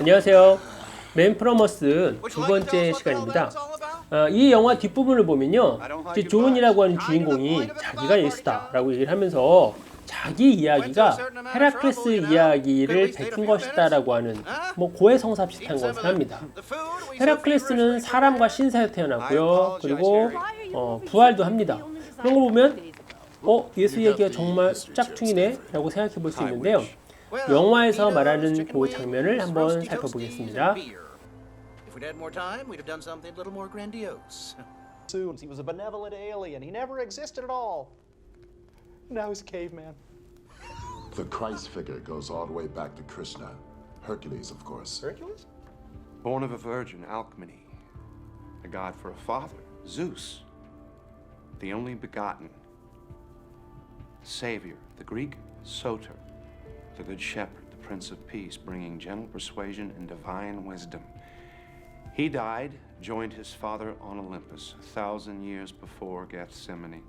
안녕하세요. 맨프로머스 두 번째 시간입니다. 이 영화 뒷부분을 보면요. 이제 존이라고 하는 주인공이 자기가 예수다라고 얘기를 하면서 자기 이야기가 헤라클레스 이야기를 베낀 것이다라고 하는 고해성사 비슷한 것을 합니다. 헤라클레스는 사람과 신사에 태어났고요. 그리고 부활도 합니다. 그런 거 보면 예수 얘기가 정말 짝퉁이네 라고 생각해 볼 수 있는데요. 영화에서 말하는 그 장면을 한번 살펴보겠습니다. If we'd had more time, we'd have done something a little more grandiose. Soon, he was a benevolent alien. He never existed at all. Now he's a caveman. The Christ figure goes all the way back to Krishna. Hercules, of course. Hercules? Born of a virgin, Alcmene. A god for a father, Zeus. The only begotten. Savior, the Greek, Soter. The good shepherd, the prince of peace, bringing gentle persuasion and divine wisdom. He died, joined his father on Olympus, 1,000 years before Gethsemane.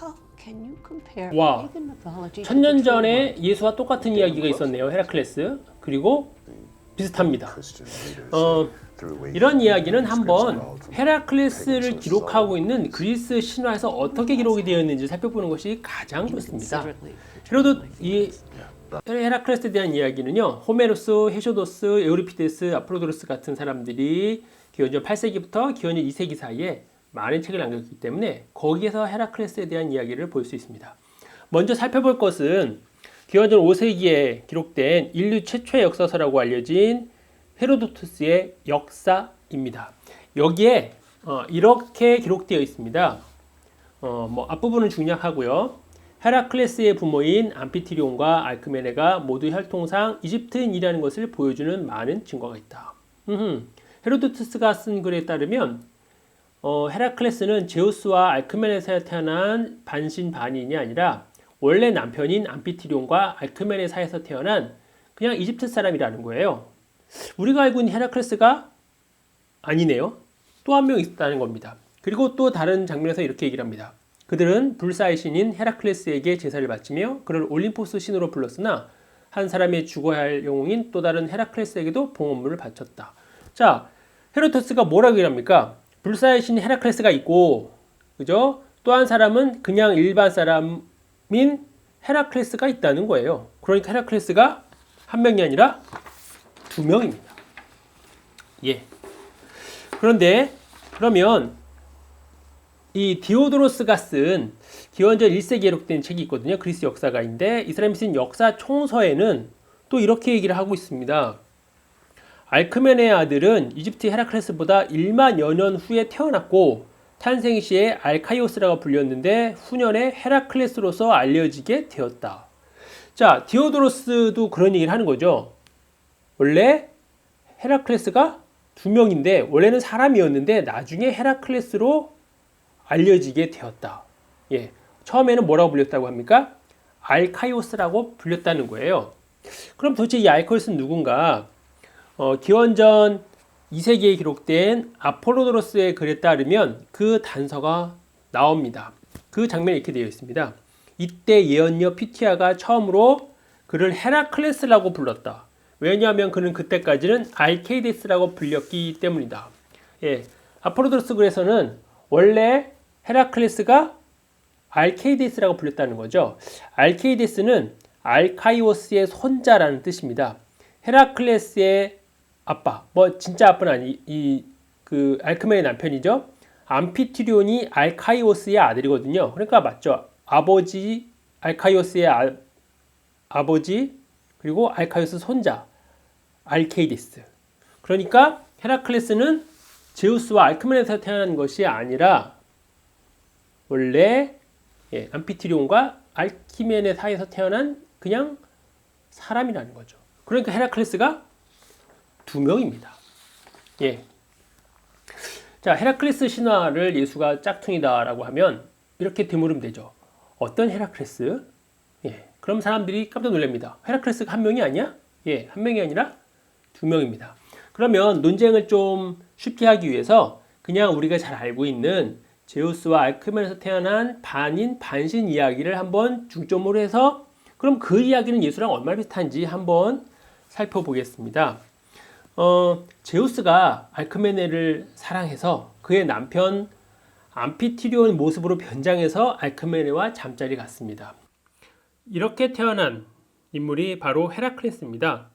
How can you compare 와, pagan mythology to 천년 the true 전에 one? 예수와 똑같은 이야기가 있었네요. 헤라클레스. 그리고 비슷합니다. 이런 이야기는 한번 헤라클레스를 기록하고 있는 그리스 신화에서 어떻게 기록이 되어 있는지 살펴보는 것이 가장 좋습니다. 헤로도 이 헤라클레스에 대한 이야기는요, 호메로스, 헤쇼도스, 에우리피데스, 아폴로도로스 같은 사람들이 기원전 8세기부터 기원전 2세기 사이에 많은 책을 남겼기 때문에 거기에서 헤라클레스에 대한 이야기를 볼 수 있습니다. 먼저 살펴볼 것은 기원전 5세기에 기록된 인류 최초의 역사서라고 알려진 헤로도투스의 역사입니다. 여기에 이렇게 기록되어 있습니다. 앞부분은 중략하고요. 헤라클레스의 부모인 암피티리온과 알크메네가 모두 혈통상 이집트인이라는 것을 보여주는 많은 증거가 있다. 헤로도투스가 쓴 글에 따르면 헤라클레스는 제우스와 알크메네 사이에 태어난 반신반인이 아니라 원래 남편인 암피티리온과 알크메네 사이에서 태어난 그냥 이집트 사람이라는 거예요. 우리가 알고 있는 헤라클레스가 아니네요. 또 한 명 있다는 겁니다. 그리고 또 다른 장면에서 이렇게 얘기를 합니다. 그들은 불사의 신인 헤라클레스에게 제사를 바치며 그를 올림포스 신으로 불렀으나 한 사람의 죽어야 할 영웅인 또 다른 헤라클레스에게도 봉헌물을 바쳤다. 자, 헤로도투스가 뭐라고 얘기합니까? 불사의 신인 헤라클레스가 있고, 그죠? 또 한 사람은 그냥 일반 사람인 헤라클레스가 있다는 거예요. 그러니까 헤라클레스가 한 명이 아니라 두 명입니다. 예. 그러면 이 디오도로스가 쓴 기원전 1세기에 기록된 책이 있거든요. 그리스 역사가인데 이 사람이 쓴 역사 총서에는 또 이렇게 얘기를 하고 있습니다. 알크메네의 아들은 이집트 헤라클레스보다 1만여 년 후에 태어났고 탄생 시에 알카이오스라고 불렸는데 후년에 헤라클레스로서 알려지게 되었다. 자, 디오도로스도 그런 얘기를 하는 거죠. 원래 헤라클레스가 두 명인데 원래는 사람이었는데 나중에 헤라클레스로 알려지게 되었다. 예, 처음에는 뭐라고 불렸다고 합니까? 알카이오스라고 불렸다는 거예요. 그럼 도대체 이 알카이오스는 누군가? 기원전 2세기에 기록된 아폴로도로스의 글에 따르면 그 단서가 나옵니다. 그 장면이 이렇게 되어 있습니다. 이때 예언녀 피티아가 처음으로 그를 헤라클레스라고 불렀다. 왜냐하면 그는 그때까지는 알케이데스라고 불렸기 때문이다. 예, 아폴로도로스 글에서는 원래 헤라클레스가 알케이데스라고 불렸다는 거죠. 알케이데스는 알카이오스의 손자라는 뜻입니다. 헤라클레스의 아빠, 진짜 아빠는 그 알크메네 남편이죠. 암피티리온이 알카이오스의 아들이거든요. 그러니까 맞죠. 아버지, 알카이오스의 아버지, 그리고 알카이오스 손자, 알케이데스. 그러니까 헤라클레스는 제우스와 알크메네에서 태어난 것이 아니라 원래 암피티리온과 알키메네 사이에서 태어난 그냥 사람이라는 거죠. 그러니까 헤라클레스가 두 명입니다. 예. 자, 헤라클레스 신화를 예수가 짝퉁이다라고 하면 이렇게 되물으면 되죠. 어떤 헤라클레스? 예. 그럼 사람들이 깜짝 놀랍니다. 헤라클레스가 한 명이 아니야? 예, 한 명이 아니라 두 명입니다. 그러면 논쟁을 좀 쉽게 하기 위해서 그냥 우리가 잘 알고 있는 제우스와 알크메네에서 태어난 반인, 반신 이야기를 한번 중점으로 해서 그럼 그 이야기는 예수랑 얼마나 비슷한지 한번 살펴보겠습니다. 제우스가 알크메네를 사랑해서 그의 남편 암피티리온 모습으로 변장해서 알크메네와 잠자리 갔습니다. 이렇게 태어난 인물이 바로 헤라클레스입니다.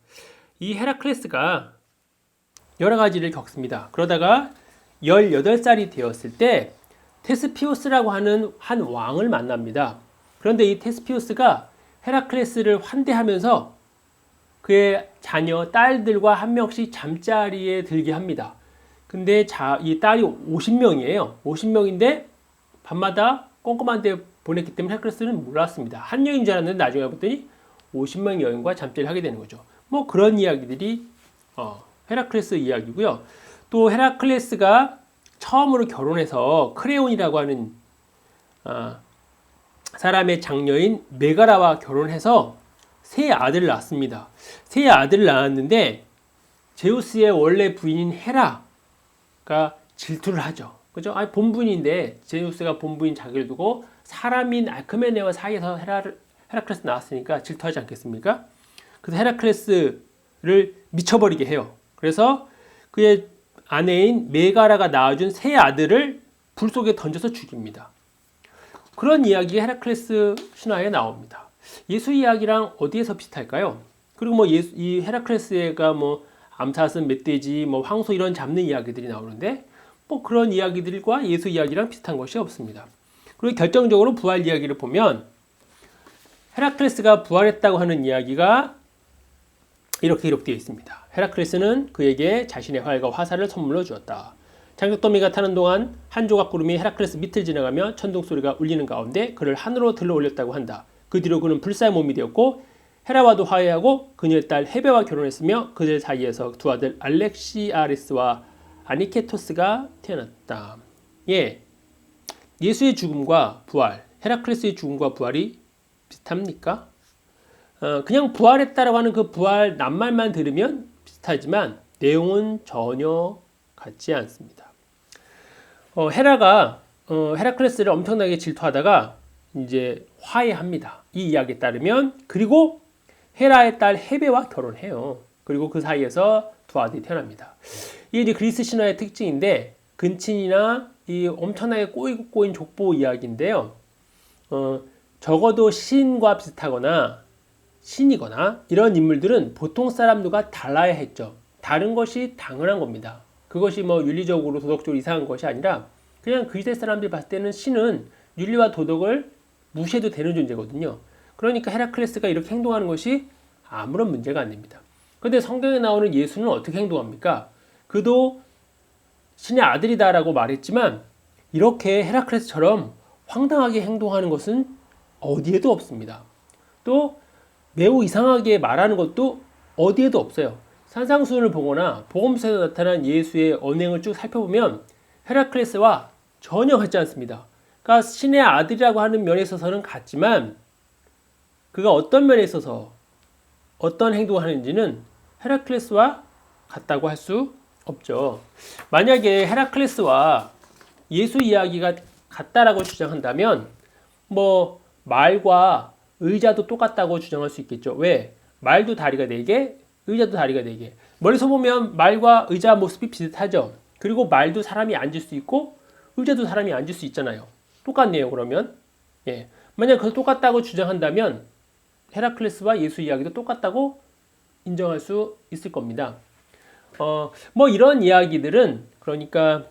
이 헤라클레스가 여러 가지를 겪습니다. 그러다가 18살이 되었을 때 테스피오스라고 하는 한 왕을 만납니다. 그런데 이 테스피오스가 헤라클레스를 환대하면서 그의 자녀, 딸들과 한 명씩 잠자리에 들게 합니다. 근데 이 딸이 50명이에요. 50명인데 밤마다 꼼꼼한 데 보냈기 때문에 헤라클레스는 몰랐습니다. 한 여인인 줄 알았는데 나중에 봤더니 50명 여인과 잠자리를 하게 되는 거죠. 뭐 그런 이야기들이 헤라클레스 이야기고요. 또 헤라클레스가 처음으로 결혼해서 크레온이라고 하는 사람의 장녀인 메가라와 결혼해서 세 아들을 낳았습니다. 세 아들을 낳았는데 제우스의 원래 부인인 헤라가 질투를 하죠. 그죠? 본부인인데 제우스가 본부인 자기를 두고 사람인 알크메네와 사이에서 헤라클레스 낳았으니까 질투하지 않겠습니까? 그래서 헤라클레스를 미쳐버리게 해요. 그래서 그의 아내인 메가라가 낳아준 세 아들을 불 속에 던져서 죽입니다. 그런 이야기가 헤라클레스 신화에 나옵니다. 예수 이야기랑 어디에서 비슷할까요? 그리고 뭐 이 헤라클레스가 뭐 암사슴, 멧돼지, 뭐 황소 이런 잡는 이야기들이 나오는데 뭐 그런 이야기들과 예수 이야기랑 비슷한 것이 없습니다. 그리고 결정적으로 부활 이야기를 보면 헤라클레스가 부활했다고 하는 이야기가 이렇게 기록되어 있습니다. 헤라클레스는 그에게 자신의 활과 화살을 선물로 주었다. 장작더미가 타는 동안 한 조각 구름이 헤라클레스 밑을 지나가며 천둥 소리가 울리는 가운데 그를 하늘로 들러 올렸다고 한다. 그 뒤로 그는 불사의 몸이 되었고 헤라와도 화해하고 그녀의 딸 헤베와 결혼했으며 그들 사이에서 두 아들 알렉시아리스와 아니케토스가 태어났다. 예수의 죽음과 부활, 헤라클레스의 죽음과 부활이 비슷합니까? 그냥 부활했다라고 하는 그 부활 낱말만 들으면 비슷하지만 내용은 전혀 같지 않습니다. 헤라가 헤라클레스를 엄청나게 질투하다가 이제 화해합니다. 이 이야기에 따르면 그리고 헤라의 딸 헤베와 결혼해요. 그리고 그 사이에서 두 아들이 태어납니다. 이게 이제 그리스 신화의 특징인데 근친이나 이 엄청나게 꼬이고 꼬인 족보 이야기인데요. 적어도 신과 비슷하거나 신이거나 이런 인물들은 보통 사람들과 달라야 했죠. 다른 것이 당연한 겁니다. 그것이 뭐 윤리적으로 도덕적으로 이상한 것이 아니라 그냥 그 시대 사람들이 봤을 때는 신은 윤리와 도덕을 무시해도 되는 존재거든요. 그러니까 헤라클레스가 이렇게 행동하는 것이 아무런 문제가 안 됩니다. 그런데 성경에 나오는 예수는 어떻게 행동합니까? 그도 신의 아들이다라고 말했지만 이렇게 헤라클레스처럼 황당하게 행동하는 것은 어디에도 없습니다. 또 매우 이상하게 말하는 것도 어디에도 없어요. 산상수훈을 보거나 복음서에서 나타난 예수의 언행을 쭉 살펴보면 헤라클레스와 전혀 같지 않습니다. 그러니까 신의 아들이라고 하는 면에 있어서는 같지만 그가 어떤 면에 있어서 어떤 행동을 하는지는 헤라클레스와 같다고 할 수 없죠. 만약에 헤라클레스와 예수 이야기가 같다라고 주장한다면 뭐 말과 의자도 똑같다고 주장할 수 있겠죠. 왜? 말도 다리가 4개, 의자도 다리가 4개. 멀리서 보면 말과 의자 모습이 비슷하죠. 그리고 말도 사람이 앉을 수 있고 의자도 사람이 앉을 수 있잖아요. 똑같네요. 그러면 만약 그 똑같다고 주장한다면 헤라클레스와 예수 이야기도 똑같다고 인정할 수 있을 겁니다. 뭐 이런 이야기들은 그러니까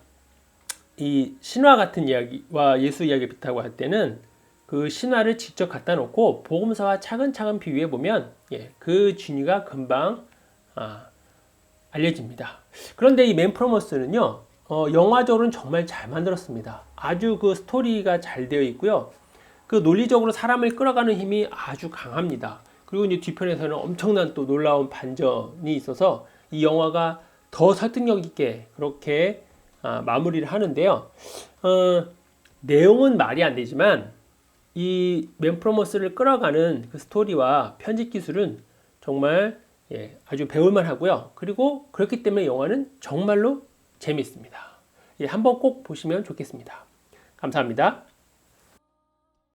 이 신화 같은 이야기와 예수 이야기 비슷하고 할 때는 그 신화를 직접 갖다 놓고 복음서와 차근차근 비교해 보면 그 진위가 금방 알려집니다. 그런데 이 맨프로머스는요 영화적으로는 정말 잘 만들었습니다. 아주 그 스토리가 잘 되어 있고요. 그 논리적으로 사람을 끌어가는 힘이 아주 강합니다. 그리고 이제 뒤편에서는 엄청난 또 놀라운 반전이 있어서 이 영화가 더 설득력 있게 그렇게 마무리를 하는데요. 내용은 말이 안 되지만 이 맨프로머스를 끌어가는 그 스토리와 편집 기술은 정말 아주 배울만 하고요. 그리고 그렇기 때문에 영화는 정말로 재미있습니다. 한번 꼭 보시면 좋겠습니다. 감사합니다.